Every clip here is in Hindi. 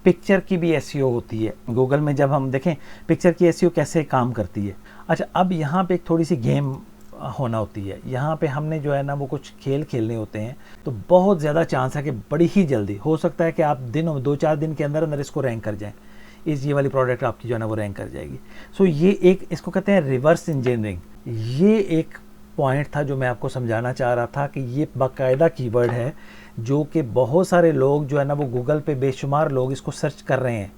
पिक्चर की भी एसईओ होती है गूगल में। जब हम देखें पिक्चर की एसईओ कैसे काम करती है। अच्छा, अब यहाँ पे एक थोड़ी सी गेम होना होती है। यहाँ पे हमने जो है ना वो कुछ खेल खेलने होते हैं, तो बहुत ज़्यादा चांस है कि बड़ी ही जल्दी हो सकता है कि आप दिनों में 2-4 दिन के अंदर अंदर इसको रैंक कर जाएं। ये वाली प्रोडक्ट आपकी जो है ना वो रैंक कर जाएगी। सो ये एक, इसको कहते हैं रिवर्स इंजीनियरिंग। ये एक पॉइंट था जो मैं आपको समझाना चाह रहा था कि ये बाकायदा कीवर्ड है जो कि बहुत सारे लोग जो है ना वो गूगल पे बेशुमार लोग इसको सर्च कर रहे हैं,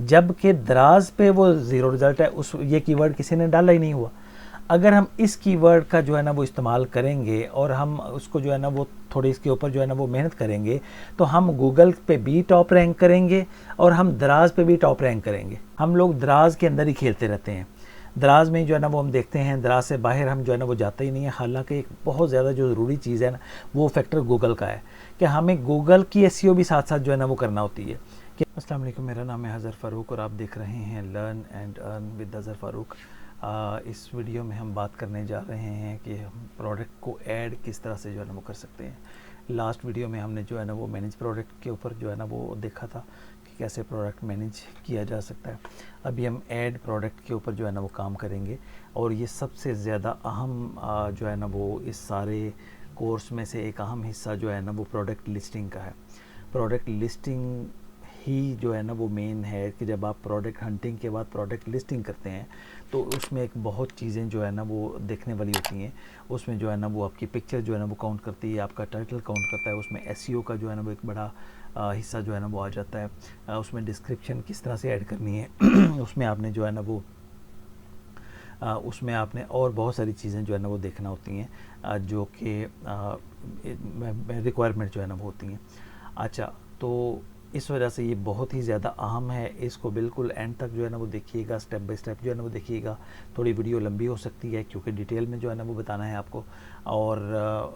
जबकि दराज पे वो ज़ीरो रिज़ल्ट है। ये कीवर्ड किसी ने डाला ही नहीं हुआ। अगर हम इस कीवर्ड का जो है ना वो इस्तेमाल करेंगे और हम उसको जो है ना वो थोड़ी इसके ऊपर जो है ना वो मेहनत करेंगे, तो हम गूगल पे भी टॉप रैंक करेंगे और हम दराज पे भी टॉप रैंक करेंगे। हम लोग दराज के अंदर ही खेलते रहते हैं। दराज में जो है ना वो हम देखते हैं, दराज से बाहर हम जो है ना वो जाते ही नहीं है। हालांकि एक बहुत ज़्यादा जो ज़रूरी चीज़ है ना वो फैक्टर गूगल का है कि हमें गूगल की एसईओ भी साथ साथ जो है ना वो करना होती है। अस्सलाम वालेकुम, मेरा नाम है हज़र फ़ारूक और आप देख रहे हैं learn and earn with Hazar Farooq. इस वीडियो में हम बात करने जा रहे हैं कि हम प्रोडक्ट को ऐड किस तरह से जो है ना वो कर सकते हैं। लास्ट वीडियो में हमने जो है ना वो मैनेज प्रोडक्ट के ऊपर जो है ना वो देखा था कि कैसे प्रोडक्ट मैनेज किया जा सकता है। अभी हम ऐड प्रोडक्ट के ऊपर जो है ना वो काम करेंगे और ये सबसे ज़्यादा अहम जो है ना वो इस सारे कोर्स में से एक अहम हिस्सा जो है ना वो प्रोडक्ट लिस्टिंग का है। प्रोडक्ट लिस्टिंग ही जो है ना वो मेन है कि जब आप प्रोडक्ट हंटिंग के बाद प्रोडक्ट लिस्टिंग करते हैं तो उसमें एक बहुत चीज़ें जो है ना वो देखने वाली होती हैं। उसमें जो है ना वो आपकी पिक्चर जो है ना वो काउंट करती है, आपका टाइटल काउंट करता है, उसमें एसईओ का जो है ना वो एक बड़ा हिस्सा जो है ना वो आ जाता है। उसमें डिस्क्रिप्शन किस तरह से ऐड करनी है उसमें आपने जो है ना वो उसमें आपने और बहुत सारी चीज़ें जो है ना वो देखना होती हैं जो कि रिक्वायरमेंट जो है ना वो होती हैं। अच्छा, तो इस वजह से ये बहुत ही ज़्यादा अहम है। इसको बिल्कुल एंड तक जो है ना वो देखिएगा, स्टेप बाय स्टेप जो है ना वो देखिएगा। थोड़ी वीडियो लंबी हो सकती है क्योंकि डिटेल में जो है ना वो बताना है आपको। और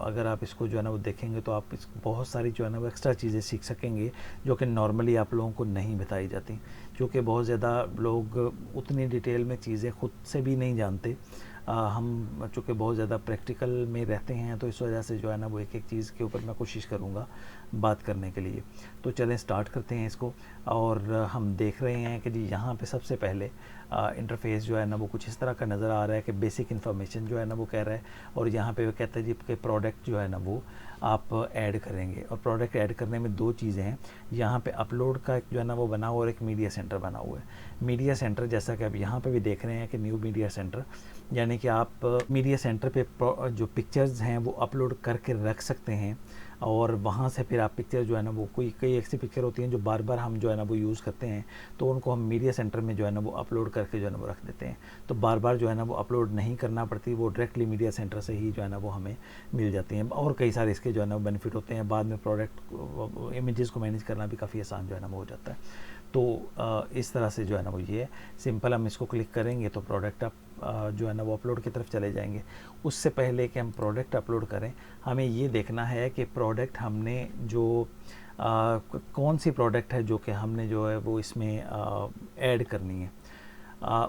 अगर आप इसको जो है ना वो देखेंगे तो आप इस बहुत सारी जो है ना वो एक्स्ट्रा चीज़ें सीख सकेंगे जो कि नॉर्मली आप लोगों को नहीं बताई जाती, क्योंकि बहुत ज़्यादा लोग उतनी डिटेल में चीज़ें खुद से भी नहीं जानते। हम चूँकि बहुत ज़्यादा प्रैक्टिकल में रहते हैं तो इस वजह से जो है ना वो एक एक चीज़ के ऊपर मैं कोशिश करूँगा बात करने के लिए। तो चलें स्टार्ट करते हैं इसको। और हम देख रहे हैं कि जी यहाँ पे सबसे पहले इंटरफेस जो है ना वो कुछ इस तरह का नज़र आ रहा है कि बेसिक इन्फॉर्मेशन जो है ना वो कह रहा है। और यहाँ पे वो कहता है जी कि प्रोडक्ट जो है ना वो आप ऐड करेंगे। और प्रोडक्ट ऐड करने में दो चीज़ें हैं। यहाँ पे अपलोड का जो है ना वो बना हुआ और एक मीडिया सेंटर बना हुआ है। मीडिया सेंटर जैसा कि आप यहाँ पे भी देख रहे हैं कि न्यू मीडिया सेंटर, यानी कि आप मीडिया सेंटर पे जो पिक्चर्स हैं वो अपलोड करके रख सकते हैं और वहाँ से फिर आप पिक्चर जो है ना वो कई ऐसी पिक्चर होती हैं जो बार बार हम जो है ना वो यूज़ करते हैं, तो उनको हम मीडिया सेंटर में जो है ना वो अपलोड करके जो है ना वो रख देते हैं। तो बार बार जो है ना वो अपलोड नहीं करना पड़ती, वो डायरेक्टली मीडिया सेंटर से ही जो है ना वो हमें मिल जाती हैं। और कई सारे इसके जो है ना वो बेनिफिट होते हैं। बाद में प्रोडक्ट इमेजेस को मैनेज करना भी काफ़ी आसान जो है ना वो हो जाता है। तो इस तरह से जो है ना वो ये सिंपल, हम इसको क्लिक करेंगे तो प्रोडक्ट आप जो है ना वो अपलोड की तरफ चले जाएंगे। उससे पहले कि हम प्रोडक्ट अपलोड करें, हमें ये देखना है कि प्रोडक्ट हमने जो कौन सी प्रोडक्ट है जो कि हमने जो है वो इसमें ऐड करनी है।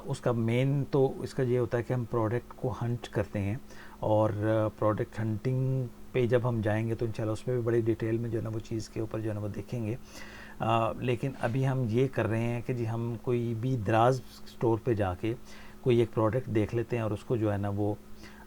उसका मेन तो इसका ये होता है कि हम प्रोडक्ट को हंट करते हैं और प्रोडक्ट हंटिंग पे जब हम जाएंगे तो इंशाल्लाह उसमें भी बड़ी डिटेल में जो है ना वो चीज़ के ऊपर जो है ना वो देखेंगे। लेकिन अभी हम ये कर रहे हैं कि जी हम कोई भी दराज स्टोर पे जाके कोई एक प्रोडक्ट देख लेते हैं और उसको जो है ना वो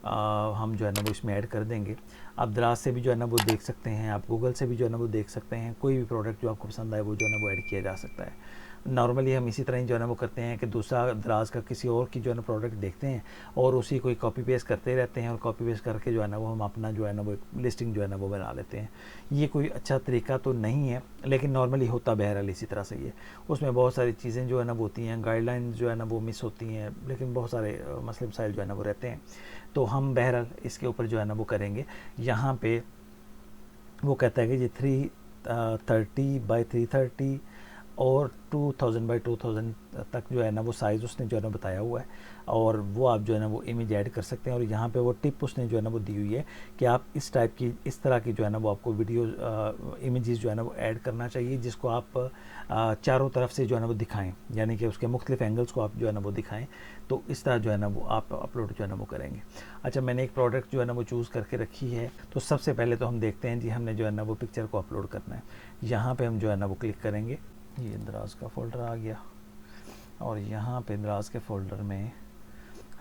हम जो है ना वो इसमें ऐड कर देंगे। आप दराज से भी जो है ना वो देख सकते हैं, आप गूगल से भी जो है ना वो देख सकते हैं। कोई भी प्रोडक्ट जो आपको पसंद आए वो जो है ना वो ऐड किया जा सकता है। नॉर्मली हम इसी तरह ही जो है ना वो करते हैं कि दूसरा दराज का किसी और की जो है ना प्रोडक्ट देखते हैं और उसी कोई कॉपी पेस्ट करते रहते हैं और कॉपी पेस्ट करके जो है ना वो हम अपना जो है ना वो लिस्टिंग जो है ना वो बना लेते हैं। ये कोई अच्छा तरीका तो नहीं है, लेकिन नॉर्मली होता बहरहाल इसी तरह से ही है। उसमें बहुत सारी चीज़ें जो है ना वो होती हैं, गाइडलाइन जो है ना वो मिस होती हैं, लेकिन बहुत सारे मसले मसाइल जो है ना वो रहते हैं। तो हम बहरहाल इसके ऊपर जो है ना वो करेंगे। यहाँ पे वो कहता है कि ये 330 बाई 330 और 2000 बाई 2000 तक जो है ना वो साइज़ उसने जो है ना बताया हुआ है और वो आप जो है ना वो इमेज ऐड कर सकते हैं। और यहाँ पे वो टिप उसने जो है ना वो दी हुई है कि आप इस टाइप की, इस तरह की जो है ना वो आपको वीडियो इमेजेस जो है ना वो ऐड करना चाहिए जिसको आप चारों तरफ से जो है ना वो दिखाएं, यानी कि उसके मुख्तलिफ एंगल्स को आप जो है ना वो दिखाएं। तो इस तरह जो है ना वो आप अपलोड जो है ना वो करेंगे। अच्छा, मैंने एक प्रोडक्ट जो है ना वो चूज़ करके रखी है। तो सबसे पहले तो हम देखते हैं जी हमने जो है ना वो पिक्चर को अपलोड करना है। यहाँ पर हम जो है ना वो क्लिक करेंगे ये दराज का फ़ोल्डर आ गया और यहाँ पे दराज के फ़ोल्डर में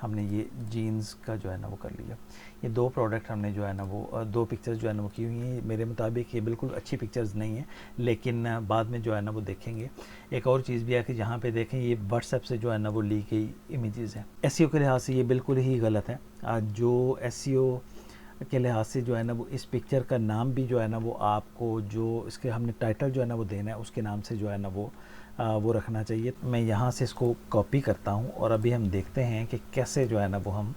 हमने ये जीन्स का जो है ना वो कर लिया। ये 2 प्रोडक्ट हमने जो है ना वो 2 पिक्चर्स जो है ना वो की हुई हैं। मेरे मुताबिक ये बिल्कुल अच्छी पिक्चर्स नहीं है, लेकिन बाद में जो है ना वो देखेंगे। एक और चीज़ भी है कि जहाँ पे देखें ये व्हाट्सएप से जो है ना वो ली गई इमेजेस हैं। एसईओ के लिहाज से ये बिल्कुल ही गलत है। जो एसईओ के लिहाज से जो है ना वो इस पिक्चर का नाम भी जो है ना वो आपको जो इसके हमने टाइटल जो है ना वो देना है उसके नाम से जो है ना वो रखना चाहिए। मैं यहाँ से इसको कॉपी करता हूँ और अभी हम देखते हैं कि कैसे जो है ना वो हम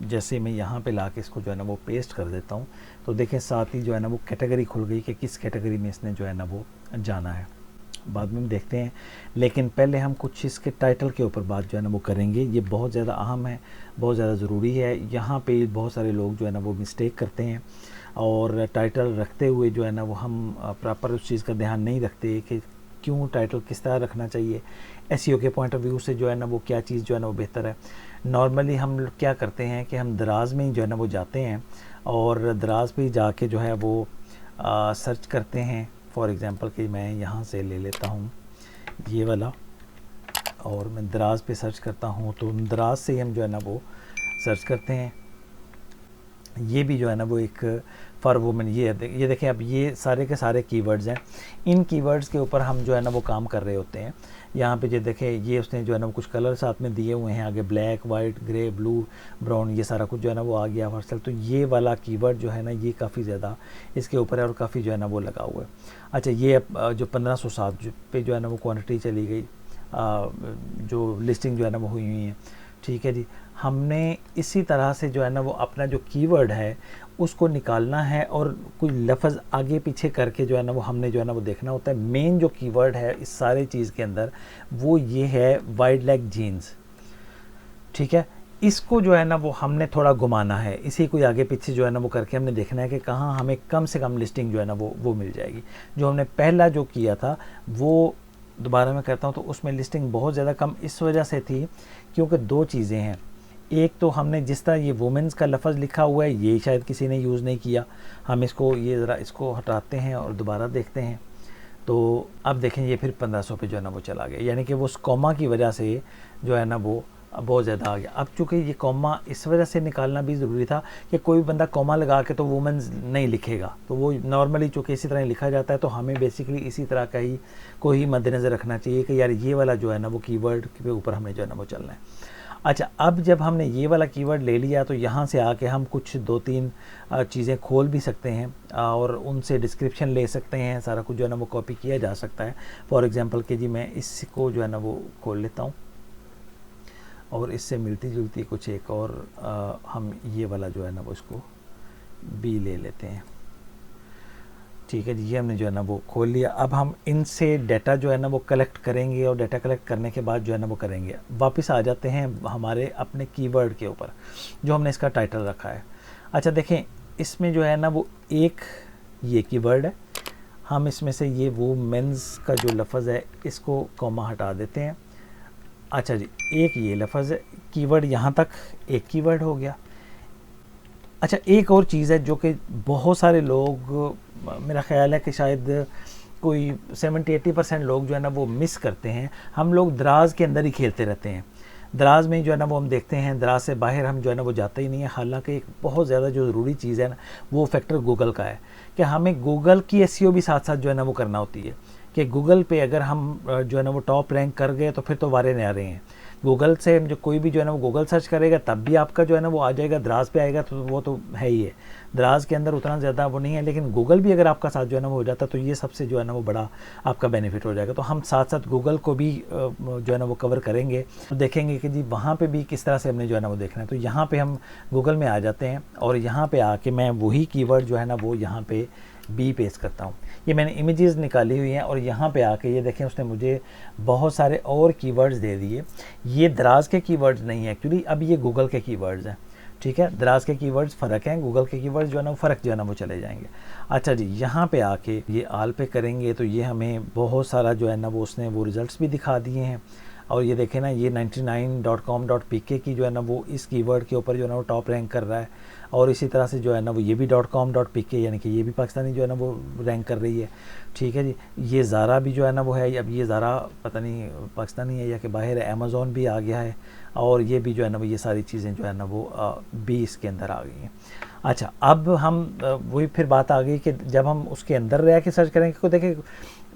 जैसे मैं यहाँ पे लाके इसको जो है ना वो पेस्ट कर देता हूँ तो देखें साथ ही जो है ना वो कैटेगरी खुल गई कि किस कैटेगरी में इसने जो है ना वो जाना है। बाद में हम देखते हैं, लेकिन पहले हम कुछ इसके टाइटल के ऊपर बात जो है ना वो करेंगे। ये बहुत ज़्यादा अहम है, बहुत ज़्यादा ज़रूरी है। यहाँ पे बहुत सारे लोग जो है ना वो मिस्टेक करते हैं और टाइटल रखते हुए जो है ना वो हम प्रॉपर उस चीज़ का ध्यान नहीं रखते कि क्यों टाइटल किस तरह रखना चाहिए, एसईओ के पॉइंट ऑफ व्यू से जो है ना वो क्या चीज़ जो है ना वो बेहतर है। नॉर्मली हम लोग क्या करते हैं कि हम दराज में ही जो है ना वो जाते हैं और दराज पे जाके जो है वो सर्च करते हैं। फॉर एग्ज़ाम्पल कि मैं यहाँ से ले लेता हूँ ये वाला और मैं दराज पे सर्च करता हूँ तो दराज से ही हम जो है ना वो सर्च करते हैं। ये भी जो है ना वो एक फॉर वुमेन ये देखें, अब ये सारे के सारे कीवर्ड्स हैं। इन कीवर्ड्स के ऊपर हम जो है ना वो काम कर रहे होते हैं। यहाँ पे जो देखें ये उसने जो है ना वो कुछ कलर साथ में दिए हुए हैं, आगे black, white, grey, blue, brown, ये सारा कुछ जो है ना वो आ गया फर्स्ट। तो ये वाला कीवर्ड जो है ना ये काफ़ी ज़्यादा इसके ऊपर है और काफ़ी जो है ना वो लगा हुआ है। अच्छा, ये जो 1507 पे जो है ना वो क्वान्टिटी चली गई, जो लिस्टिंग जो है ना वो हुई है। ठीक है जी, हमने इसी तरह से जो है ना वो अपना जो कीवर्ड है उसको निकालना है और कोई लफ्ज़ आगे पीछे करके जो है ना वो हमने जो है ना वो देखना होता है। मेन जो कीवर्ड है इस सारे चीज़ के अंदर वो ये है वाइड लेग जीन्स। ठीक है, इसको जो है ना वो हमने थोड़ा घुमाना है, इसी कोई आगे पीछे जो है ना वो करके हमने देखना है कि कहाँ हमें कम से कम लिस्टिंग जो है ना वो मिल जाएगी। जो हमने पहला जो किया था वो दोबारा मैं कहता हूँ तो उसमें लिस्टिंग बहुत ज़्यादा कम इस वजह से थी क्योंकि 2 चीज़ें हैं। एक तो हमने जिस तरह ये वुमेंस का लफ्ज़ लिखा हुआ है ये शायद किसी ने यूज़ नहीं किया। हम इसको ये ज़रा इसको हटाते हैं और दोबारा देखते हैं तो अब देखें ये फिर 1500 पे जो है ना वो चला गया, यानी कि वो उस कॉमा की वजह से जो है ना वो बहुत ज़्यादा आ गया। अब चूँकि ये कॉमा इस वजह से निकालना भी ज़रूरी था कि कोई बंदा कॉमा लगा के तो वुमेंस नहीं लिखेगा, तो वो नॉर्मली चूँकि इसी तरह लिखा जाता है तो हमें बेसिकली इसी तरह का ही कोई मद्देनज़र रखना चाहिए कि यार ये वाला जो है ना वो कीवर्ड के ऊपर हमने जो है ना वो चलना है। अच्छा, अब जब हमने ये वाला कीवर्ड ले लिया तो यहाँ से आके हम कुछ 2-3 चीज़ें खोल भी सकते हैं और उनसे डिस्क्रिप्शन ले सकते हैं। सारा कुछ जो है ना वो कॉपी किया जा सकता है। फॉर एग्ज़ाम्पल कि जी मैं इसको जो है ना वो खोल लेता हूँ और इससे मिलती जुलती कुछ एक और हम ये वाला जो है ना वो इसको भी ले लेते हैं। ठीक है जी, ये हमने जो है ना वो खोल लिया। अब हम इनसे डाटा जो है ना वो कलेक्ट करेंगे और डाटा कलेक्ट करने के बाद जो है ना वो करेंगे, वापस आ जाते हैं हमारे अपने कीवर्ड के ऊपर जो हमने इसका टाइटल रखा है। अच्छा देखें, इसमें जो है ना वो एक ये कीवर्ड है, हम इसमें से ये वो मेंस का जो लफ्ज़ है इसको कॉमा हटा देते हैं। अच्छा जी, एक ये लफ्ज़ है, कीवर्ड यहाँ तक एक कीवर्ड हो गया। अच्छा, एक और चीज़ है जो कि बहुत सारे लोग, मेरा ख़्याल है कि शायद कोई 70-80% लोग जो है ना वो मिस करते हैं। हम लोग दराज के अंदर ही खेलते रहते हैं, दराज में जो है ना वो हम देखते हैं, दराज से बाहर हम जो है ना वो जाते ही नहीं है। हालांकि एक बहुत ज़्यादा जो ज़रूरी चीज़ है ना वो फैक्टर गूगल का है कि हमें गूगल की एसईओ भी साथ साथ जो है ना वो करना होती है कि गूगल पे अगर हम जो है ना वो टॉप रैंक कर गए तो फिर तो वारे न्यारे हैं। गूगल से जो कोई भी जो है ना वो गूगल सर्च करेगा तब भी आपका जो है ना वो आ जाएगा, दराज पे आएगा तो वो तो है ही है। दराज के अंदर उतना ज़्यादा वो नहीं है, लेकिन गूगल भी अगर आपका साथ जो है ना वो हो जाता तो ये सबसे जो है ना वो बड़ा आपका बेनिफिट हो जाएगा। तो हम साथ साथ गूगल को भी जो है ना वो कवर करेंगे, तो देखेंगे कि जी वहाँ पे भी किस तरह से हमने जो है ना वो देखना है। तो यहाँ पे हम गूगल में आ जाते हैं और यहाँ पे आके मैं वही कीवर्ड जो है ना वो यहाँ पे बी पेस्ट करता हूँ। ये मैंने इमेजेस निकाली हुई हैं और यहाँ पे आके ये देखें उसने मुझे बहुत सारे और कीवर्ड्स दे दिए। ये दराज के कीवर्ड्स नहीं है एक्चुअली, अब ये गूगल के कीवर्ड्स हैं। ठीक है, दराज के कीवर्ड्स फ़र्क हैं, गूगल के कीवर्ड्स जो है ना वो फ़र्क जो है ना वो चले जाएंगे। अच्छा जी, यहाँ पे आके ये आल पे करेंगे तो ये हमें बहुत सारा जो है ना वो उसने वो रिज़ल्ट्स भी दिखा दिए हैं। और ये देखें ना, ये 99.com.pk की जो है ना वो इस कीवर्ड के ऊपर जो है ना वो टॉप रैंक कर रहा है। और इसी तरह से जो है ना वो ये भी .com.pk यानी कि ये भी पाकिस्तानी जो है ना वो रैंक कर रही है। ठीक है जी। ये ज़ारा भी जो है ना वो है, अब ये ज़ारा पता नहीं पाकिस्तानी है या कि बाहर है। अमेज़ॉन भी आ गया है, और ये भी जो है ना वो ये सारी चीज़ें जो है ना वो भी इसके अंदर आ गई हैं। अच्छा, अब हम वही फिर बात आ गई कि जब हम उसके अंदर रह के सर्च करेंगे, को देखें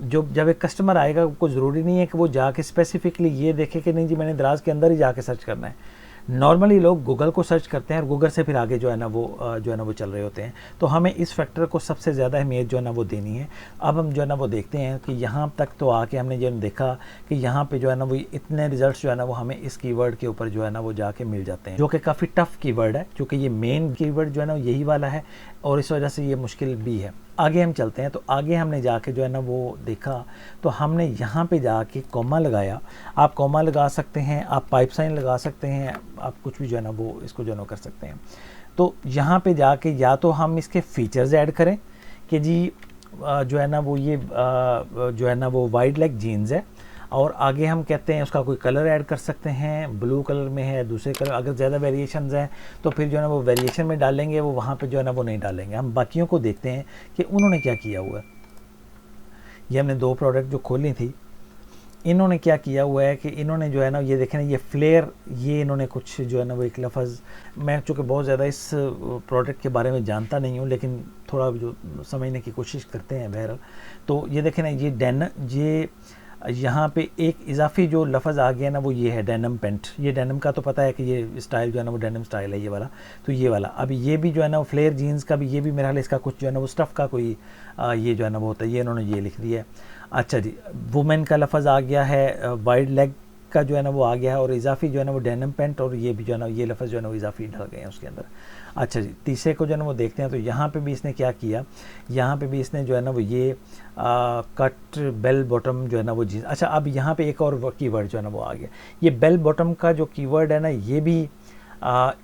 जब एक कस्टमर आएगा, कोई ज़रूरी नहीं है कि वो जाके स्पेसिफिकली ये देखे कि नहीं जी मैंने दराज के अंदर ही जाके सर्च करना है। नॉर्मली लोग गूगल को सर्च करते हैं और गूगल से फिर आगे जो है ना वो चल रहे होते हैं। तो हमें इस फैक्टर को सबसे ज़्यादा अहमियत जो है ना वो देनी है। अब हम जो है ना वो देखते हैं कि यहाँ तक तो आके हमने जो देखा कि यहाँ पे जो है ना वो इतने रिजल्ट्स जो है ना वो हमें इस कीवर्ड के ऊपर जो है ना वो जाके मिल जाते हैं, जो कि काफ़ी टफ कीवर्ड है, क्योंकि ये मेन कीवर्ड जो है ना यही वाला है और इस वजह से ये मुश्किल भी है। आगे हम चलते हैं, तो आगे हमने जाके जो है ना वो देखा, तो हमने यहाँ पे जाके कॉमा लगाया। आप कॉमा लगा सकते हैं, आप पाइप साइन लगा सकते हैं, आप कुछ भी जो है ना वो इसको जो है ना कर सकते हैं। तो यहाँ पे जाके या तो हम इसके फीचर्स ऐड करें कि जी जो है ना वो ये जो है ना वो वाइड लेग जीन्स है, और आगे हम कहते हैं उसका कोई कलर ऐड कर सकते हैं, ब्लू कलर में है, दूसरे कलर, अगर ज़्यादा वेरिएशंस हैं तो फिर जो है ना वो वेरिएशन में डालेंगे, वो वहाँ पे जो है ना वो नहीं डालेंगे। हम बाकियों को देखते हैं कि उन्होंने क्या किया हुआ है। ये हमने 2 प्रोडक्ट जो खोली थी, इन्होंने क्या किया हुआ है कि इन्होंने जो है ना ये देखें ना, ये फ्लेयर, ये इन्होंने कुछ जो है ना वो एक लफ्ज़, मैं चूँकि बहुत ज़्यादा इस प्रोडक्ट के बारे में जानता नहीं हूँ, लेकिन थोड़ा जो समझने की कोशिश करते हैं बहरहाल। तो ये देखें ना, ये यहाँ पे एक इजाफी जो लफ्ज़ आ गया ना वो ये है डेनिम पेंट। ये डेनिम का तो पता है कि ये स्टाइल जो है ना वो डेनिम स्टाइल है ये वाला, तो ये वाला। अब ये भी जो है ना वो फ्लेयर जीन्स का भी, ये भी मेरा हाल इसका कुछ जो है ना वो स्टफ़ का कोई ये जो है ना वो होता है, ये इन्होंने ये लिख दिया है। अच्छा जी, वुमेन का लफ्ज़ आ गया है, वाइड लेग का जो है ना वो आ गया है, और इजाफी जो है ना वो डेनिम पेंट, और ये भी जो है ना ये लफ्ज़ जो है ना वो इजाफी डाल गए हैं उसके अंदर। अच्छा जी, तीसरे को जो है ना वो देखते हैं, तो यहाँ पे भी इसने क्या किया, यहाँ पे भी इसने जो है ना वो ये कट बेल बॉटम जो है ना वो जीन्स। अच्छा, अब यहाँ पे एक और कीवर्ड जो है ना वो आ गया, ये बेल बॉटम का जो कीवर्ड है ना, ये भी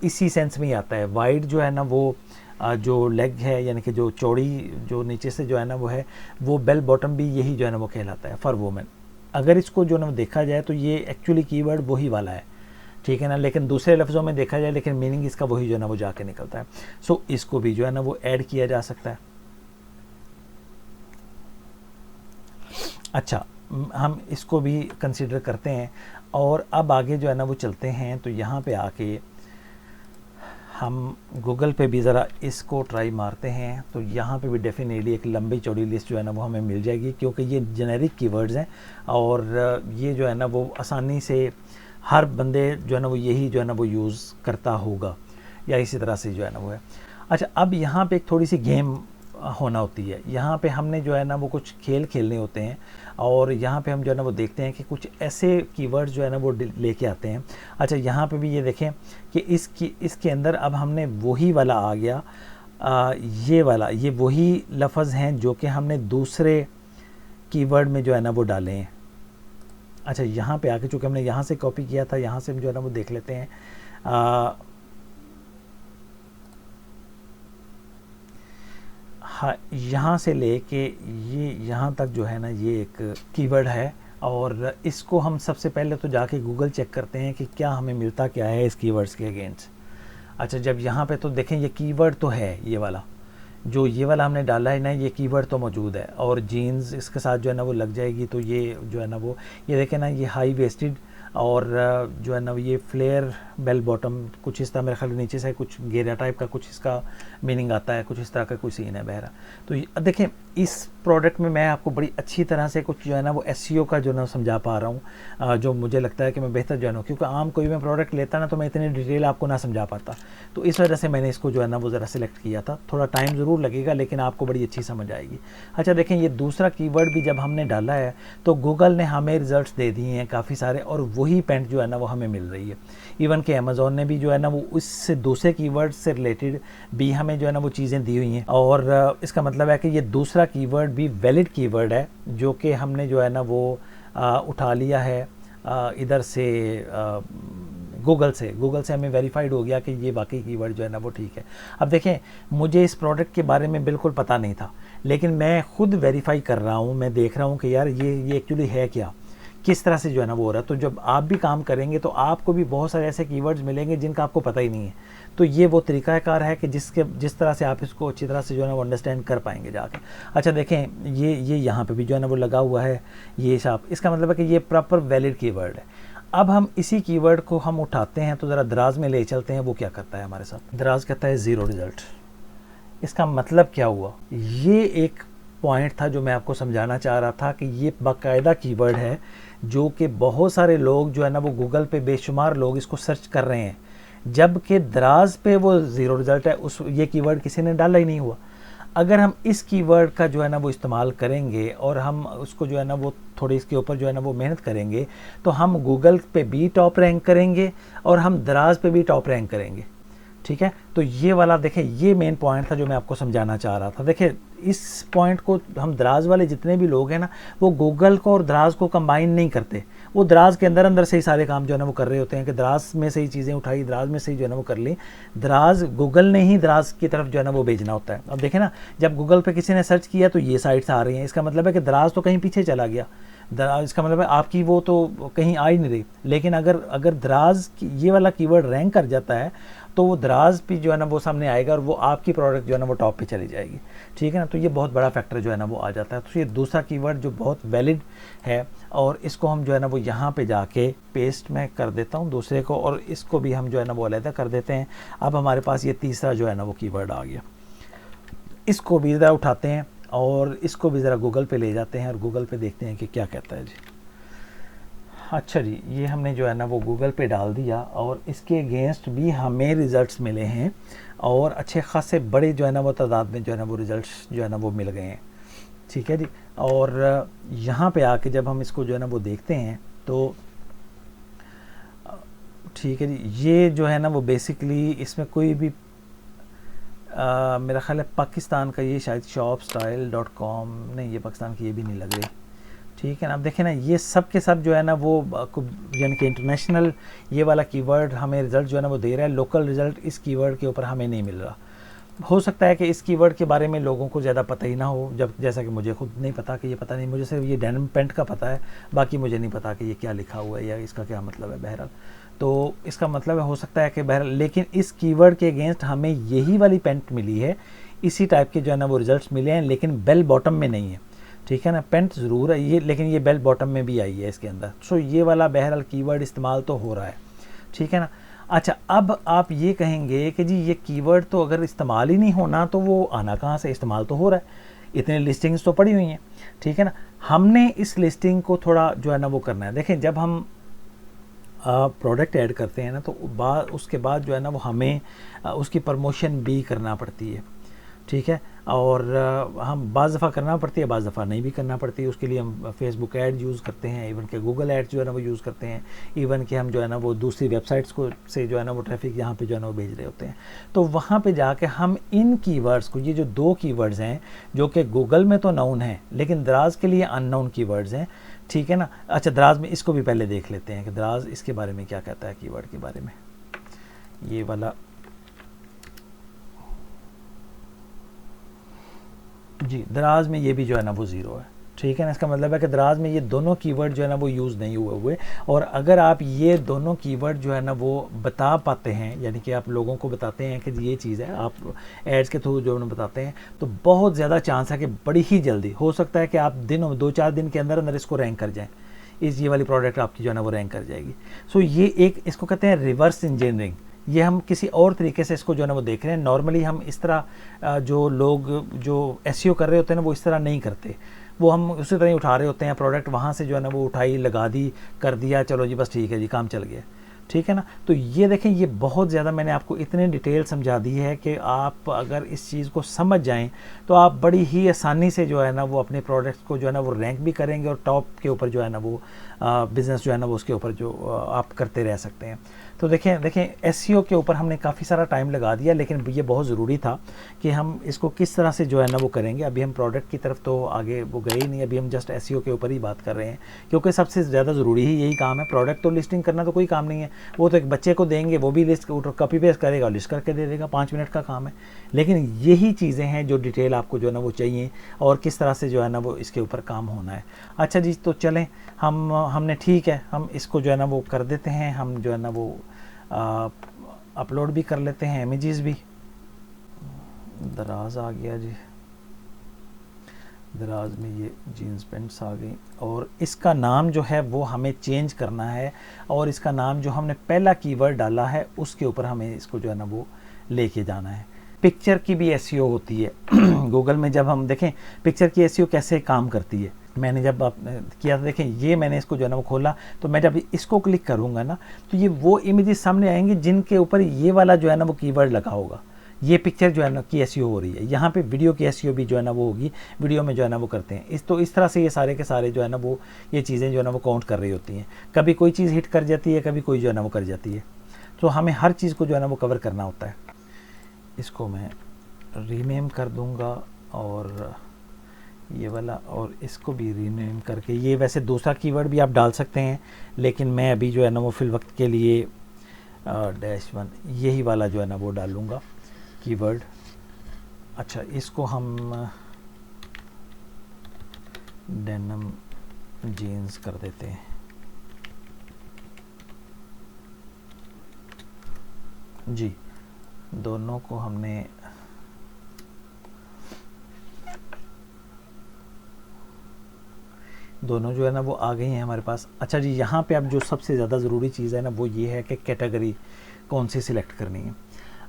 इसी सेंस में ही आता है। वाइड जो है ना वो जो लेग है, यानी कि जो चौड़ी जो नीचे से जो है ना वो है, वो बेल बॉटम भी यही जो है ना वो कहलाता है फॉर वुमेन। अगर इसको जो ना देखा जाए तो ये एक्चुअली कीवर्ड वही वाला है, ठीक है ना, लेकिन दूसरे लफ्ज़ों में देखा जाए, लेकिन मीनिंग इसका वही जो है ना वो जाके निकलता है। सो इसको भी जो है ना वो ऐड किया जा सकता है। अच्छा, हम इसको भी कंसीडर करते हैं, और अब आगे जो है ना वो चलते हैं। तो यहाँ पे आके हम गूगल पे भी ज़रा इसको ट्राई मारते हैं, तो यहाँ पे भी डेफिनेटली एक लंबी चौड़ी लिस्ट जो है ना वो हमें मिल जाएगी, क्योंकि ये जेनेरिक कीवर्ड्स हैं, और ये जो है ना वो आसानी से हर बंदे जो है ना वो यही जो है ना वो यूज़ करता होगा, या इसी तरह से जो है ना वो है। अच्छा, अब यहाँ पे एक थोड़ी सी गेम होना होती है। यहाँ पे हमने जो है ना वो कुछ खेल खेलने होते हैं, और यहाँ पे हम जो है ना वो देखते हैं कि कुछ ऐसे कीवर्ड्स जो है ना वो लेके आते हैं। अच्छा, यहाँ पे भी ये देखें कि इसके अंदर अब हमने वही वाला आ गया, ये वाला, ये वही लफ्ज़ हैं जो कि हमने दूसरे कीवर्ड में जो है ना वो डाले हैं। अच्छा, यहाँ पे आके चूँकि हमने यहाँ से कॉपी किया था, यहाँ से हम जो है ना वो देख लेते हैं। हाँ, यहाँ से लेके ये यहाँ तक जो है ना ये एक कीवर्ड है, और इसको हम सबसे पहले तो जाके गूगल चेक करते हैं कि क्या हमें मिलता क्या है इस कीवर्ड्स के अगेंस्ट। अच्छा, जब यहाँ पे तो देखें ये कीवर्ड तो है, ये वाला जो ये वाला हमने डाला है ना, ये कीवर्ड तो मौजूद है, और जीन्स इसके साथ जो है ना वो लग जाएगी। तो ये जो है ना वो, ये देखें ना, ये हाई वेस्टेड, और जो है ना ये फ्लेयर बेल बॉटम, कुछ इस तरह मेरे ख्याल नीचे से कुछ घेरा टाइप का कुछ इसका मीनिंग आता है, कुछ इस तरह का कोई सीन है बहरा। तो देखें, इस प्रोडक्ट में मैं आपको बड़ी अच्छी तरह से कुछ जो है ना वो एसईओ का जो ना समझा पा रहा हूँ, जो मुझे लगता है कि मैं बेहतर जानूँ, क्योंकि आम कोई मैं प्रोडक्ट लेता ना तो मैं इतनी डिटेल आपको ना समझा पाता। तो इस वजह से मैंने इसको जो है ना वो ज़रा सिलेक्ट किया था। थोड़ा टाइम ज़रूर लगेगा, लेकिन आपको बड़ी अच्छी समझ आएगी। अच्छा, देखें, ये दूसरा कीवर्ड भी जब हमने डाला है तो गूगल ने हमें रिजल्ट्स दे दिए हैं काफ़ी सारे, और वही पेंट जो है ना वो हमें मिल रही है। इवन कि अमेज़ॉन ने भी जो है ना वो उससे दूसरे कीवर्ड से रिलेटेड भी हमें जो है ना वो चीज़ें दी हुई हैं, और इसका मतलब है कि ये दूसरा कीवर्ड भी वैलिड कीवर्ड है, जो कि हमने जो है ना वो उठा लिया है इधर से गूगल से हमें वेरीफाइड हो गया कि ये वाकई कीवर्ड जो है ना वो ठीक है। अब देखें, मुझे इस प्रोडक्ट के बारे में बिल्कुल पता नहीं था, लेकिन मैं खुद वेरीफाई कर रहा हूँ, मैं देख रहा हूँ कि यार ये एक्चुअली है क्या, किस तरह से जो है ना वो हो रहा है। तो जब आप भी काम करेंगे तो आपको भी बहुत सारे ऐसे कीवर्ड्स मिलेंगे जिनका आपको पता ही नहीं है। तो ये वो तरीक़ाकार है कि जिस तरह से आप इसको अच्छी तरह से जो है ना वो अंडरस्टैंड कर पाएंगे जाके। अच्छा देखें, ये यहाँ पे भी जो है ना वो लगा हुआ है ये शाप, इसका मतलब है कि ये प्रॉपर वैलिड कीवर्ड है। अब हम इसी कीवर्ड को हम उठाते हैं तो ज़रा दराज में ले चलते हैं, वो क्या करता है हमारे साथ। दराज कहता है ज़ीरो रिज़ल्ट। इसका मतलब क्या हुआ, ये एक पॉइंट था जो मैं आपको समझाना चाह रहा था कि ये बाकायदा कीवर्ड है जो कि बहुत सारे लोग जो है ना वो गूगल पे बेशुमार लोग इसको सर्च कर रहे हैं, जबकि दराज पे वो ज़ीरो रिज़ल्ट है, उस ये कीवर्ड किसी ने डाला ही नहीं हुआ। अगर हम इस कीवर्ड का जो है ना वो इस्तेमाल करेंगे और हम उसको जो है ना वो थोड़ी इसके ऊपर जो है ना वो मेहनत करेंगे तो हम गूगल पे भी टॉप रैंक करेंगे और हम दराज पे भी टॉप रैंक करेंगे। ठीक है, तो ये वाला देखें, ये मेन पॉइंट था जो मैं आपको समझाना चाह रहा था। देखें, इस पॉइंट को हम दराज वाले जितने भी लोग हैं ना, वो गूगल को और दराज को कंबाइन नहीं करते। वो दराज के अंदर अंदर से ही सारे काम जो है ना वो कर रहे होते हैं कि दराज में से ही चीज़ें उठाई, दराज में से ही जो है ना वो कर ली। दराज गूगल ने ही दराज की तरफ जो है ना वो भेजना होता है। अब देखें ना, जब गूगल पे किसी ने सर्च किया तो ये साइट्स आ रही हैं, इसका मतलब है कि दराज तो कहीं पीछे चला गया। दराज, इसका मतलब है आपकी वो तो कहीं आ ही नहीं रही। लेकिन अगर दराज ये वाला कीवर्ड रैंक कर जाता है तो वो दराज भी जो है ना वो सामने आएगा और वो आपकी प्रोडक्ट जो है ना वो टॉप पे चली जाएगी। ठीक है ना, तो ये बहुत बड़ा फैक्टर जो है ना वो आ जाता है। तो ये दूसरा कीवर्ड जो बहुत वैलिड है और इसको हम जो है ना वो यहाँ पे जाके पेस्ट में कर देता हूँ दूसरे को, और इसको भी हम जो है ना वो अलग कर देते हैं। अब हमारे पास ये तीसरा जो है ना वो कीवर्ड आ गया। इसको भी ज़रा उठाते हैं और इसको भी ज़रा गूगल पे ले जाते हैं और गूगल पे देखते हैं कि क्या कहता है जी। अच्छा जी, ये हमने जो है ना वो गूगल पे डाल दिया और इसके अगेंस्ट भी हमें रिज़ल्ट्स मिले हैं और अच्छे खासे बड़े जो है ना वो तादाद में जो है ना वो रिज़ल्ट्स जो है ना वो मिल गए हैं। ठीक है जी, और यहाँ पे आके जब हम इसको जो है ना वो देखते हैं तो ठीक है जी, ये जो है ना वो बेसिकली इसमें कोई भी मेरा ख्याल है पाकिस्तान का, ये शायद shopstyle.com, नहीं ये पाकिस्तान की ये भी नहीं लग रही। ठीक है ना, अब देखें ना, ये सब के सब जो है ना वो यानी कि इंटरनेशनल ये वाला कीवर्ड हमें रिज़ल्ट जो है ना वो दे रहा है। लोकल रिज़ल्ट इस कीवर्ड के ऊपर हमें नहीं मिल रहा। हो सकता है कि इस कीवर्ड के बारे में लोगों को ज़्यादा पता ही ना हो, जैसा कि मुझे खुद नहीं पता कि ये पता नहीं, मुझे सिर्फ ये डेनिम पेंट का पता है, बाकी मुझे नहीं पता कि ये क्या लिखा हुआ है या इसका क्या मतलब है। बहरहाल तो इसका मतलब हो सकता है कि बहरहाल, लेकिन इस कीवर्ड के अगेंस्ट हमें यही वाली पेंट मिली है, इसी टाइप के जो है ना वो रिज़ल्ट मिले हैं, लेकिन बेल बॉटम में नहीं है। ठीक है ना, पेंट ज़रूर है ये, लेकिन ये बेल बॉटम में भी आई है इसके अंदर। सो ये वाला बहरहाल कीवर्ड इस्तेमाल तो हो रहा है। ठीक है ना, अच्छा अब आप ये कहेंगे कि जी ये कीवर्ड तो अगर इस्तेमाल ही नहीं होना तो वो आना कहाँ से, इस्तेमाल तो हो रहा है, इतने लिस्टिंग्स तो पड़ी हुई हैं। ठीक है ना, हमने इस लिस्टिंग को थोड़ा जो है ना वो करना है। देखें, जब हम प्रोडक्ट ऐड करते हैं ना तो उसके बाद जो है ना वो हमें उसकी प्रमोशन भी करना पड़ती है। ठीक है, और हम बाज़ दफ़ा करना पड़ती है, बाज़ दफ़ा नहीं भी करना पड़ती है। उसके लिए हम फेसबुक ऐड यूज़ करते हैं, इवन के गूगल ऐड जो है ना वो यूज़ करते हैं, इवन कि हम जो है ना वो दूसरी वेबसाइट्स को से जो है ना वो ट्रैफिक यहाँ पे जो है ना वो भेज रहे होते हैं। तो वहाँ पे जाके हम इन कीवर्ड्स को, ये जो दो कीवर्ड्स हैं जो कि गूगल में तो नाउन है लेकिन दराज के लिए अननाउन कीवर्ड्स हैं। ठीक है ना, अच्छा दराज में इसको भी पहले देख लेते हैं कि दराज इसके बारे में क्या कहता है, कीवर्ड के बारे में। ये वाला जी, दराज में ये भी जो है ना वो ज़ीरो है। ठीक है ना, इसका मतलब है कि दराज में ये दोनों कीवर्ड जो है ना वो यूज़ नहीं हुए। और अगर आप ये दोनों कीवर्ड जो है ना वो बता पाते हैं, यानी कि आप लोगों को बताते हैं कि ये चीज़ है, आप एड्स के थ्रू जो है बताते हैं, तो बहुत ज़्यादा चांस है कि बड़ी ही जल्दी हो सकता है कि आप 2-4 दिन के अंदर अंदर इसको रैंक कर जाएँ, ये वाली प्रोडक्ट आपकी जो है ना वो रैंक कर जाएगी। सो ये एक, इसको कहते हैं रिवर्स इंजीनियरिंग। ये हम किसी और तरीके से इसको जो है ना वो देख रहे हैं। नॉर्मली हम इस तरह जो लोग जो एसईओ कर रहे होते हैं ना वो इस तरह नहीं करते, वो हम उसी तरह ही उठा रहे होते हैं प्रोडक्ट, वहाँ से जो है ना वो उठाई, लगा दी, कर दिया, चलो जी बस ठीक है जी काम चल गया। ठीक है ना, तो ये देखें, ये बहुत ज़्यादा मैंने आपको इतने डिटेल समझा दी है कि आप अगर इस चीज़ को समझ जाएं तो आप बड़ी ही आसानी से जो है ना वो अपने प्रोडक्ट्स को जो है ना वो रैंक भी करेंगे और टॉप के ऊपर जो है ना वो बिज़नेस जो है ना वो उसके ऊपर जो आप करते रह सकते हैं। तो देखें एसईओ के ऊपर हमने काफ़ी सारा टाइम लगा दिया, लेकिन ये बहुत ज़रूरी था कि हम इसको किस तरह से जो है ना वो करेंगे। अभी हम प्रोडक्ट की तरफ तो आगे वो गए ही नहीं, अभी हम जस्ट एसईओ के ऊपर ही बात कर रहे हैं, क्योंकि सबसे ज़्यादा ज़रूरी ही यही काम है। प्रोडक्ट तो लिस्टिंग करना तो कोई काम नहीं है, वो तो एक बच्चे को देंगे, वो भी लिस्ट कॉपी पेस्ट करेगा, लिस्ट करके दे देगा, 5 मिनट का काम है। लेकिन यही चीज़ें हैं जो डिटेल आपको जो है ना वो चाहिए और किस तरह से जो है ना वो इसके ऊपर काम होना है। अच्छा जी, तो चलें हमने ठीक है, हम इसको जो है ना वो कर देते हैं, हम जो है ना वो अपलोड भी कर लेते हैं, इमेजेस भी। दराज आ गया जी, दराज में ये जीन्स पैंट्स आ गई, और इसका नाम जो है वो हमें चेंज करना है, और इसका नाम जो हमने पहला कीवर्ड डाला है उसके ऊपर हमें इसको जो है ना वो लेके जाना है। पिक्चर की भी एसईओ होती है गूगल में। जब हम देखें पिक्चर की एसईओ कैसे काम करती है, मैंने जब किया था, देखें ये मैंने इसको जो है ना वो खोला, तो मैं जब इसको क्लिक करूँगा ना तो ये वो इमेजेस सामने आएंगे जिनके ऊपर ये वाला जो है ना वो कीवर्ड लगा होगा। ये पिक्चर जो है ना की एसईओ हो रही है। यहाँ पे वीडियो की एसईओ भी जो है ना वो होगी, वीडियो में जो है ना वो करते हैं इस तरह से ये सारे के सारे जो है ना वो ये चीज़ें जो है ना वो काउंट कर रही होती हैं। कभी कोई चीज़ हिट कर जाती है, कभी कोई जो है ना वो कर जाती है, तो हमें हर चीज़ को जो है ना वो कवर करना होता है। इसको मैं रीनेम कर दूँगा, और ये वाला और इसको भी रीनेम करके, ये वैसे दूसरा कीवर्ड भी आप डाल सकते हैं, लेकिन मैं अभी जो है ना वो फिल वक्त के लिए -1 यही वाला जो है ना वो डालूँगा कीवर्ड। अच्छा, इसको हम डेनिम जीन्स कर देते हैं जी। दोनों को हमने दोनों जो है ना वो आ गई हैं हमारे पास। अच्छा जी, यहाँ पे अब जो सबसे ज़्यादा ज़रूरी चीज़ है ना वो ये है कि कैटेगरी कौन सी सिलेक्ट करनी है।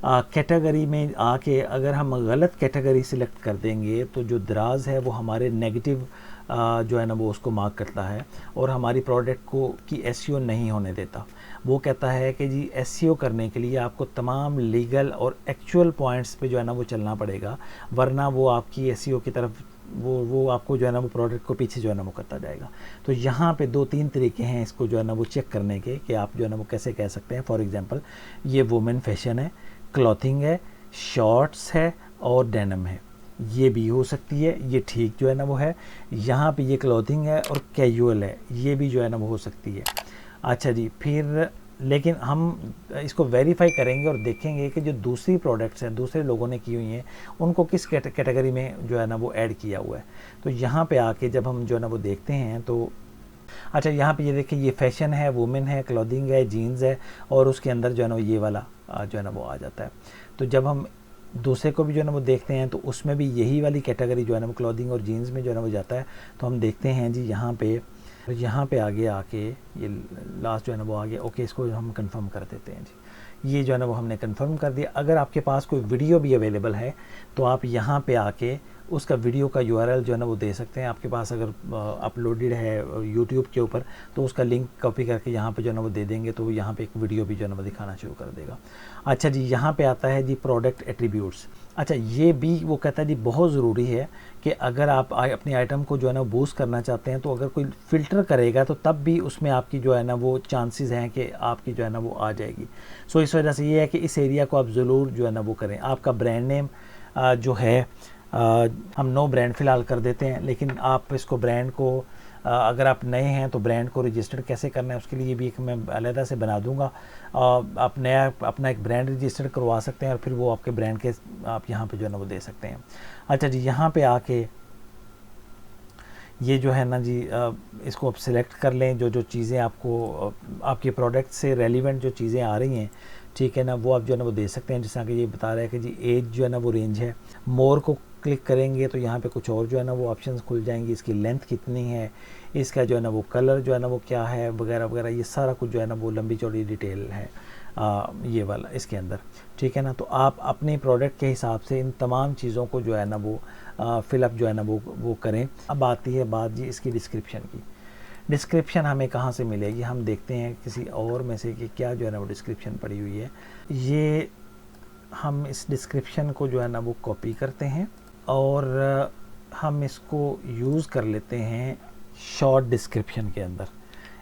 कैटेगरी में आके अगर हम गलत कैटेगरी सिलेक्ट कर देंगे तो जो दराज है वो हमारे नेगेटिव जो है ना वो उसको मार्क करता है, और हमारी प्रोडक्ट को की एसईओ नहीं होने देता। वो कहता है कि जी एसईओ करने के लिए आपको तमाम लीगल और एक्चुअल पॉइंट्स पे जो है ना वो चलना पड़ेगा, वरना वो आपकी एसईओ की तरफ वो आपको जो है ना वो प्रोडक्ट को पीछे जो है ना वो करता जाएगा। तो यहाँ पे 2-3 तरीके हैं इसको जो है ना वो चेक करने के कि आप जो है ना वो कैसे कह सकते हैं। फॉर एग्जांपल, ये वुमेन फैशन है, क्लॉथिंग है, शॉर्ट्स है और डेनिम है, ये भी हो सकती है, ये ठीक जो है ना वो है। यहाँ पे ये क्लॉथिंग है और कैजुअल है, ये भी जो है ना वो हो सकती है। अच्छा जी, फिर लेकिन हम इसको वेरीफाई करेंगे और देखेंगे कि जो दूसरी प्रोडक्ट्स हैं दूसरे लोगों ने की हुई हैं उनको किस कैटेगरी में जो है ना वो ऐड किया हुआ है। तो यहाँ पे आके जब हम जो है ना वो देखते हैं तो अच्छा, यहाँ पे ये देखिए, ये फैशन है, वुमेन है, क्लॉथिंग है, जीन्स है, और उसके अंदर जो है ना ये वाला जो है ना वो आ जाता है। तो जब हम दूसरे को भी जो है ना वो देखते हैं तो उसमें भी यही वाली कैटेगरी जो है ना वो क्लॉथिंग और जीन्स में जो है ना वो जाता है। तो हम देखते हैं जी यहाँ पे आगे आके ये लास्ट जो है ना वो आ गया। ओके, इसको हम कंफर्म कर देते हैं जी। ये जो है ना वो हमने कंफर्म कर दिया। अगर आपके पास कोई वीडियो भी अवेलेबल है तो आप यहाँ पे आके उसका वीडियो का यूआरएल जो है ना वो दे सकते हैं। आपके पास अगर अपलोडेड है यूट्यूब के ऊपर तो उसका लिंक कॉपी करके यहाँ पे जो है ना वो दे देंगे, तो यहाँ पे एक वीडियो भी जो है ना वो दिखाना शुरू कर देगा। अच्छा जी, यहाँ पे आता है जी प्रोडक्ट एट्रीब्यूट्स। अच्छा, ये भी वो कहता है जी बहुत ज़रूरी है कि अगर आप अपनी आइटम को जो है ना बूस्ट करना चाहते हैं तो अगर कोई फ़िल्टर करेगा तो तब भी उसमें आपकी जो है ना वो चांसेस हैं कि आपकी जो है ना वो आ जाएगी। सो इस वजह से ये है कि इस एरिया को आप ज़रूर जो है ना वो करें। आपका ब्रांड नेम जो है हम नो ब्रांड फ़िलहाल कर देते हैं, लेकिन आप इसको ब्रांड को अगर आप नए हैं तो ब्रांड को रजिस्टर्ड कैसे करना है उसके लिए भी एक मैं अलग से बना दूंगा। आप नया अपना एक ब्रांड रजिस्टर करवा सकते हैं और फिर वो आपके ब्रांड के आप यहाँ पे जो है ना वो दे सकते हैं। अच्छा जी, यहाँ पे आके ये जो है ना जी इसको आप सिलेक्ट कर लें। जो चीज़ें आपको आपके प्रोडक्ट से रेलिवेंट जो चीज़ें आ रही हैं, ठीक है ना, वो आप जो है ना वो दे सकते हैं। जैसा कि ये बता रहा है कि जी एज जो है ना वो रेंज है। मोर को क्लिक करेंगे तो यहाँ पे कुछ और जो है ना वो ऑप्शंस खुल जाएंगी। इसकी लेंथ कितनी है, इसका जो है ना वो कलर जो है ना वो क्या है, वगैरह वगैरह, ये सारा कुछ जो है ना वो लंबी चौड़ी डिटेल है ये वाला इसके अंदर, ठीक है ना। तो आप अपने प्रोडक्ट के हिसाब से इन तमाम चीज़ों को जो है ना वो फिलअप जो है ना वो करें। अब आती है बात जी इसकी डिस्क्रिप्शन की। डिस्क्रिप्शन हमें कहाँ से मिलेगी, हम देखते हैं किसी और में से कि क्या जो है ना वो डिस्क्रिप्शन पड़ी हुई है। ये हम इस डिस्क्रिप्शन को जो है ना वो कॉपी करते हैं और हम इसको यूज़ कर लेते हैं शॉर्ट डिस्क्रिप्शन के अंदर।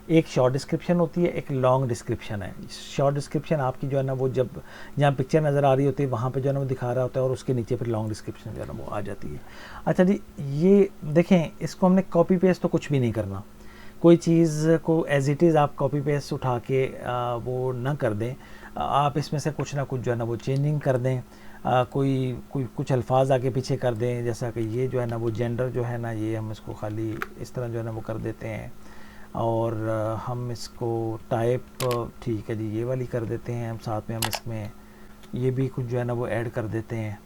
एक शॉर्ट डिस्क्रिप्शन होती है, एक लॉन्ग डिस्क्रिप्शन है। शॉर्ट डिस्क्रिप्शन आपकी जो है ना वो जब जहाँ पिक्चर नज़र आ रही होती है वहाँ पे जो है ना वो दिखा रहा होता है और उसके नीचे फिर लॉन्ग डिस्क्रिप्शन जो है ना वो आ जाती है। अच्छा जी, ये देखें, इसको हमने कॉपी पेस्ट तो कुछ भी नहीं करना, कोई चीज़ को एज इट इज़ आप कॉपी पेस्ट उठा के वो ना कर दें, आप इसमें से कुछ ना कुछ जो है ना वो चेंजिंग कर दें, कोई कुछ अल्फाज आगे पीछे कर दें, जैसा कि ये जो है ना वो जेंडर जो है ना, ये हम इसको खाली इस तरह जो है ना वो कर देते हैं, और हम इसको टाइप, ठीक है जी, ये वाली कर देते हैं हम, साथ में हम इसमें ये भी कुछ जो है ना वो ऐड कर देते हैं।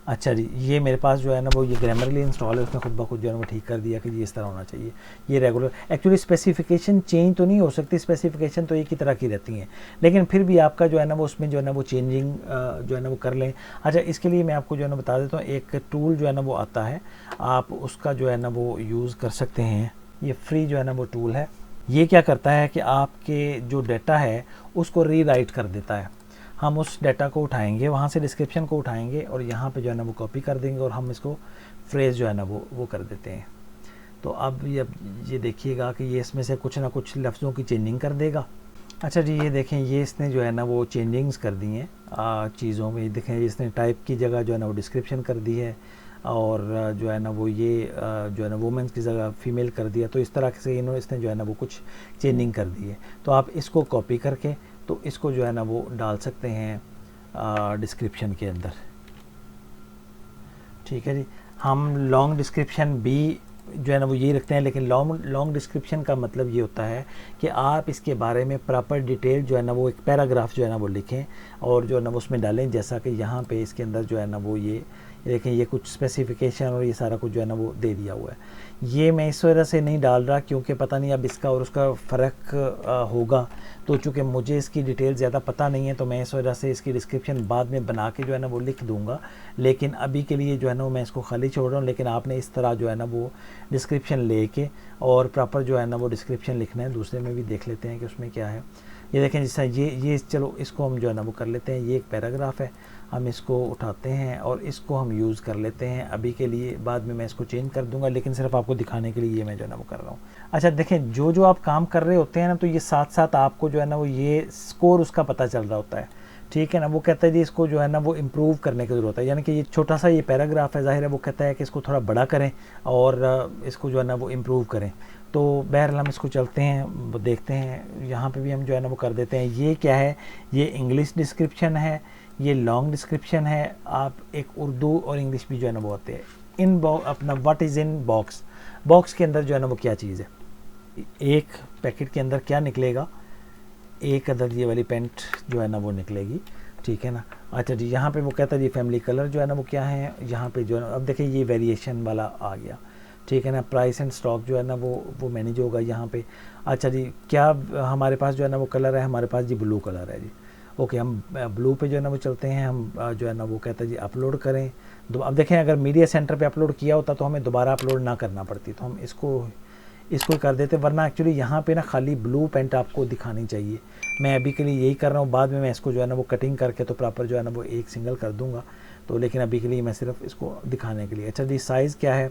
अच्छा जी, ये मेरे पास जो है ना वो ये ग्रामरली इंस्टॉल है, उसने खुद ब खुद जो है ना वो ठीक कर दिया कि ये इस तरह होना चाहिए। ये रेगुलर, एक्चुअली स्पेसिफिकेशन चेंज तो नहीं हो सकती, स्पेसिफिकेशन तो एक ही तरह की रहती हैं, लेकिन फिर भी आपका जो है ना वो उसमें जो है ना वो चेंजिंग जो है ना वो कर लें। अच्छा, इसके लिए मैं आपको जो है ना बता देता हूँ, एक टूल जो है ना वो आता है, आप उसका जो है ना वो यूज़ कर सकते हैं। ये फ्री जो है ना वो टूल है। ये क्या करता है कि आपके जो डाटा है उसको रीराइट कर देता है। हम उस डाटा को उठाएंगे, वहाँ से डिस्क्रिप्शन को उठाएंगे और यहाँ पे जो है ना वो कॉपी कर देंगे और हम इसको फ्रेज़ जो है ना वो कर देते हैं। तो अब ये देखिएगा कि ये इसमें से कुछ ना कुछ लफ्ज़ों की चेंजिंग कर देगा। अच्छा जी, ये देखें, ये इसने जो है ना वो चेंजिंग्स कर दी हैं चीज़ों में। देखें, इसने टाइप की जगह जो है ना वो डिस्क्रिप्शन कर दी है, और जो है ना वो ये जो है ना वुमेंस की जगह फ़ीमेल कर दिया। तो इस तरह से इसने जो है ना वो कुछ चेंजिंग कर दी है। तो आप इसको कॉपी करके तो इसको जो है ना वो डाल सकते हैं डिस्क्रिप्शन के अंदर। ठीक है जी, हम लॉन्ग डिस्क्रिप्शन भी जो है ना वो यही रखते हैं, लेकिन लॉन्ग डिस्क्रिप्शन का मतलब ये होता है कि आप इसके बारे में प्रॉपर डिटेल जो है ना वो एक पैराग्राफ जो है ना वो लिखें और जो है ना वो उसमें डालें, जैसा कि यहाँ पे इसके अंदर जो है ना वो ये देखें, ये कुछ स्पेसिफिकेशन और ये सारा कुछ जो है ना वो दे दिया हुआ है। ये मैं इस वजह से नहीं डाल रहा क्योंकि पता नहीं अब इसका और उसका फ़र्क होगा, तो चूँकि मुझे इसकी डिटेल ज़्यादा पता नहीं है, तो मैं इस वजह से इसकी डिस्क्रिप्शन बाद में बना के जो है ना वो लिख दूँगा। लेकिन अभी के लिए जो है ना वो मैं इसको खाली छोड़ रहा हूँ। लेकिन आपने इस तरह जो है ना वो डिस्क्रिप्शन लेके और प्रॉपर जो है ना वो डिस्क्रिप्शन लिखना है। दूसरे में भी देख लेते हैं कि उसमें क्या है। ये देखें, जैसा ये चलो इसको हम जो है ना वो कर लेते हैं। ये एक पैराग्राफ है, हम इसको उठाते हैं और इसको हम यूज़ कर लेते हैं अभी के लिए। बाद में मैं इसको चेंज कर दूंगा, लेकिन सिर्फ आपको दिखाने के लिए ये मैं जो है ना वो कर रहा हूँ। अच्छा देखें, जो आप काम कर रहे होते हैं ना, तो ये साथ साथ आपको जो है ना वो ये स्कोर उसका पता चल रहा होता है। ठीक है ना, वो कहता है जी इसको जो है ना वो इम्प्रूव करने की ज़रूरत है। यानी कि ये छोटा सा ये पैराग्राफ है, ज़ाहिर है वो कहता है कि इसको थोड़ा बड़ा करें और इसको जो है ना वो इम्प्रूव करें। तो बहरहाल हम इसको चलते हैं, वो देखते हैं। यहाँ पे भी हम जो है ना वो कर देते हैं। ये क्या है, ये इंग्लिश डिस्क्रिप्शन है, ये लॉन्ग डिस्क्रिप्शन है। आप एक उर्दू और इंग्लिश भी जो है ना वो आते हैं। इन अपना what is in box, box के अंदर जो है ना वो क्या चीज़ है, एक पैकेट के अंदर क्या निकलेगा, एक अदद ये वाली पेंट जो है ना वो निकलेगी। ठीक है ना। अच्छा जी, यहाँ पे वो कहता है जी फैमिली कलर जो है ना वो क्या है, यहाँ पे जो है ना, अब देखिए ये वेरिएशन वाला आ गया। ठीक है ना, प्राइस एंड स्टॉक जो है ना वो मैनेज होगा यहाँ पे। अच्छा जी, क्या हमारे पास जो है ना वो कलर है, हमारे पास जी ब्लू कलर है जी। ओके, हम ब्लू पे जो है ना वो चलते हैं। हम जो है ना वो कहता है जी अपलोड करें। अब देखें, अगर मीडिया सेंटर पे अपलोड किया होता तो हमें दोबारा अपलोड ना करना पड़ती, तो हम इसको कर देते। वरना एक्चुअली यहाँ पे ना खाली ब्लू पेंट आपको दिखानी चाहिए। मैं अभी के लिए यही कर रहा हूँ, बाद में मैं इसको जो है ना वो कटिंग करके तो प्रॉपर जो है ना वो एक सिंगल कर दूँगा। तो लेकिन अभी के लिए मैं सिर्फ इसको दिखाने के लिए। अच्छा जी, साइज़ क्या है,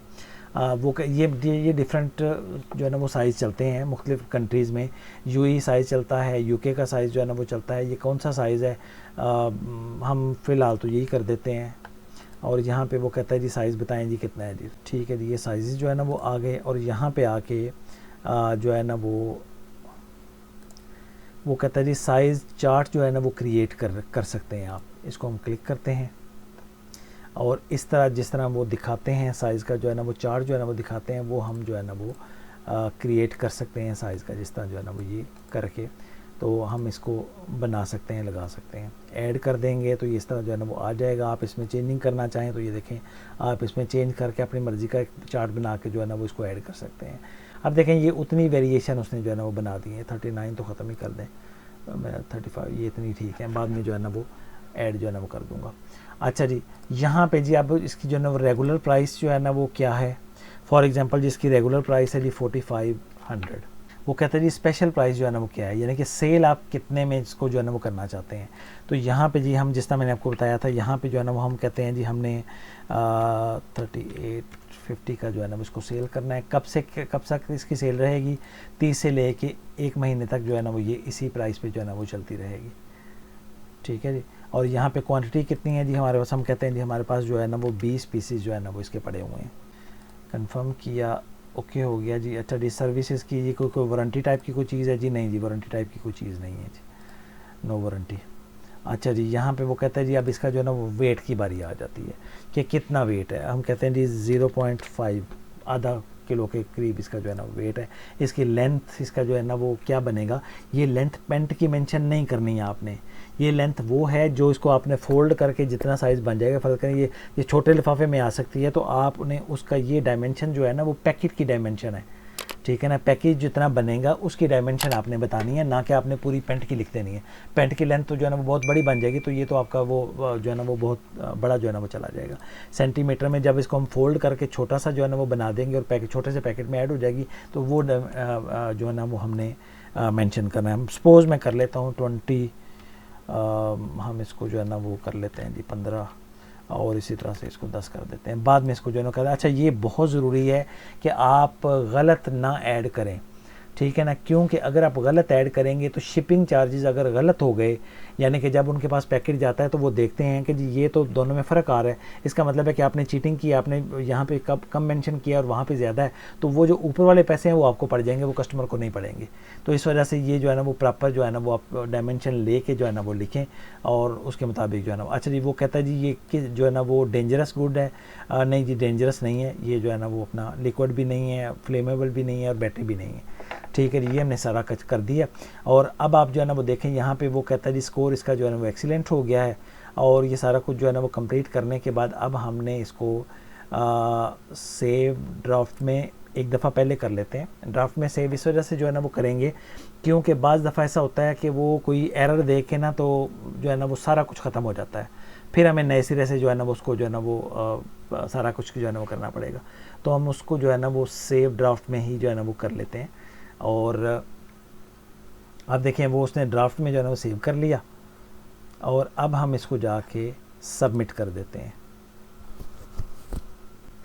ये डिफरेंट जो है ना वो साइज़ चलते हैं मुख्तलिफ़ कंट्रीज़ में। यूएई साइज़ चलता है, यूके का साइज़ जो है ना वो चलता है। ये कौन सा साइज़ है, हम फ़िलहाल तो यही कर देते हैं। और यहाँ पे वो कहता है जी साइज़ बताएं जी कितना है जी। ठीक है जी, ये साइज़ जो है ना वो आ गए। और यहाँ पे आके जो है ना वो कहता है जी साइज़ चार्ट जो है ना वो क्रिएट कर सकते हैं आप। इसको हम क्लिक करते हैं और इस तरह जिस तरह वो दिखाते हैं साइज़ का जो है ना वो चार्ट जो है ना वो दिखाते हैं, वो हम जो है ना वो क्रिएट कर सकते हैं साइज़ का, जिस तरह जो है ना वो ये करके तो हम इसको बना सकते हैं, लगा सकते हैं। ऐड कर देंगे तो ये इस तरह जो है ना वो आ जाएगा। आप इसमें चेंजिंग करना चाहें तो ये देखें, आप इसमें चेंज करके अपनी मर्ज़ी का एक चार्ट बना के जो है ना वो इसको ऐड कर सकते हैं। अब देखें, ये उतनी वेरिएशन उसने जो है ना वो बना दी है। 39 तो ख़त्म ही कर दें, मैं 35, ये इतनी ठीक है। बाद में जो है ना वो ऐड जो है ना वो कर दूँगा। अच्छा जी, यहाँ पे जी अब इसकी जो है ना वो रेगुलर प्राइस जो है ना वो क्या है। फॉर एग्जांपल जिसकी रेगुलर प्राइस है जी 4500, वो कहता है जी स्पेशल प्राइस जो है ना वो क्या है, यानी कि सेल आप कितने में इसको जो है ना वो करना चाहते हैं। तो यहाँ पे जी हम जिस तरह मैंने आपको बताया था, यहाँ पे जो है ना वो हम कहते हैं जी हमने 3850 का जो है ना इसको सेल करना है। कब तक इसकी सेल रहेगी, 30 से ले कर 1 महीने तक जो है ना वो ये इसी प्राइस पे जो है ना वो चलती रहेगी। ठीक है जी। और यहाँ पे क्वांटिटी कितनी है जी हमारे पास, हम कहते हैं जी हमारे पास जो है ना वो 20 पीसीज जो है ना वो इसके पड़े हुए हैं। कंफर्म किया, ओके हो गया जी। अच्छा जी, सर्विसेज की ये कोई वारंटी टाइप की कोई चीज़ है जी? नहीं जी, वारंटी टाइप की कोई चीज़ नहीं है जी, नो वारंटी। अच्छा जी, यहाँ पे वो कहता है जी अब इसका जो है ना वो वेट की बारी आ जाती है कि कितना वेट है। हम कहते हैं जी 0.5, आधा किलो के करीब इसका जो है ना वेट है। इसकी लेंथ इसका जो है ना वो क्या बनेगा, ये लेंथ पेंट की मेंशन नहीं करनी है आपने। ये लेंथ वो है जो इसको आपने फोल्ड करके जितना साइज़ बन जाएगा, फर्क करें ये छोटे लिफाफे में आ सकती है, तो आपने उसका ये डायमेंशन जो है ना वो पैकेट की डायमेंशन है, ठीक है ना। पैकेज जितना बनेगा उसकी डायमेंशन आपने बतानी है, ना कि आपने पूरी पेंट की लिख देनी है। पेंट की लेंथ तो जो है ना वो बहुत बड़ी बन जाएगी, तो ये तो आपका वो जो है ना वो बहुत बड़ा जो है ना वो चला जाएगा सेंटीमीटर में। जब इसको हम फोल्ड करके छोटा सा जो है ना वो बना देंगे और पैकेट छोटे से पैकेट में ऐड हो जाएगी, तो वो जो है ना वो हमने मेंशन करना है। सपोज़ मैं कर लेता हूँ 20, हम इसको जो है ना वो कर लेते हैं जी 15, और इसी तरह से इसको 10 कर देते हैं। बाद में इसको जो है ना करना। अच्छा, ये बहुत ज़रूरी है कि आप गलत ना ऐड करें, ठीक है ना, क्योंकि अगर आप गलत ऐड करेंगे तो शिपिंग चार्जेस अगर गलत हो गए, यानी कि जब उनके पास पैकेट जाता है तो वो देखते हैं कि जी ये तो दोनों में फ़र्क आ रहा है, इसका मतलब है कि आपने चीटिंग की, आपने यहाँ पे कम मेंशन किया और वहाँ पे ज़्यादा है, तो वो जो ऊपर वाले पैसे हैं वो आपको पड़ जाएंगे, वो कस्टमर को नहीं पड़ेंगे। तो इस वजह से ये जो है ना वो प्रॉपर जो है ना वो आप डायमेंशन ले के जो है ना वो लिखें और उसके मुताबिक जो है ना। अच्छा जी, वो कहता है जी ये कि जो है ना वो डेंजरस गुड है। नहीं जी, डेंजरस नहीं है, ये जो है ना वो अपना लिक्विड भी नहीं है, फ्लेमेबल भी नहीं है और बैटरी भी नहीं है, ठीक है जी। ये हमने सारा कर दिया। और अब आप जो है ना वो देखें यहाँ पे वो कहता है जी स्कोर इसका जो है ना वो एक्सीलेंट हो गया है। और ये सारा कुछ जो है ना वो कंप्लीट करने के बाद अब हमने इसको सेव ड्राफ्ट में एक दफ़ा पहले कर लेते हैं। ड्राफ्ट में सेव इस वजह से जो है ना वो करेंगे क्योंकि बाज़ दफ़ा ऐसा होता है कि वो कोई एरर देखे ना तो जो है ना वो सारा कुछ ख़त्म हो जाता है, फिर हमें नए सिरे से जो है ना वो उसको जो है ना वो सारा कुछ जो है ना वो करना पड़ेगा। तो हम उसको जो है ना वो सेव ड्राफ्ट में ही जो है ना वो कर लेते हैं। और अब देखें वो उसने ड्राफ्ट में जो है ना वो सेव कर लिया, और अब हम इसको जाके सबमिट कर देते हैं।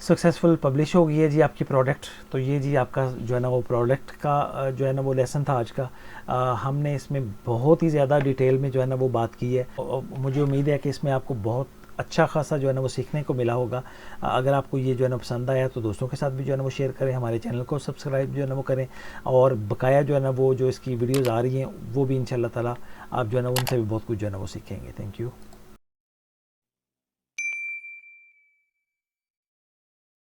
सक्सेसफुल पब्लिश हो गई है जी आपकी प्रोडक्ट। तो ये जी आपका जो है ना वो प्रोडक्ट का जो है ना वो लेसन था आज का। हमने इसमें बहुत ही ज़्यादा डिटेल में जो है ना वो बात की है। मुझे उम्मीद है कि इसमें आपको बहुत अच्छा खासा जो है ना वो सीखने को मिला होगा। अगर आपको ये जो है ना पसंद आया तो दोस्तों के साथ भी जो है ना वो शेयर करें, हमारे चैनल को सब्सक्राइब जो है ना वो करें, और बकाया जो है ना वो जो इसकी वीडियोज़ आ रही हैं वो भी इंशाल्लाह ताला आप जो है ना उनसे भी बहुत कुछ जो है ना वो सीखेंगे। Thank you.